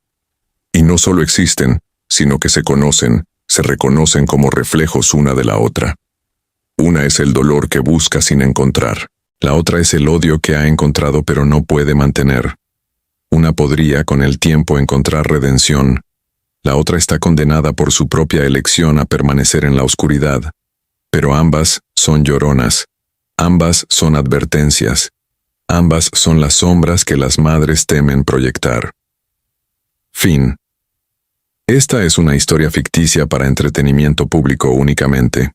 Y no solo existen, sino que se conocen, se reconocen como reflejos una de la otra. Una es el dolor que busca sin encontrar. La otra es el odio que ha encontrado pero no puede mantener. Una podría con el tiempo encontrar redención. La otra está condenada por su propia elección a permanecer en la oscuridad. Pero ambas son lloronas. Ambas son advertencias. Ambas son las sombras que las madres temen proyectar. Fin. Esta es una historia ficticia para entretenimiento público únicamente.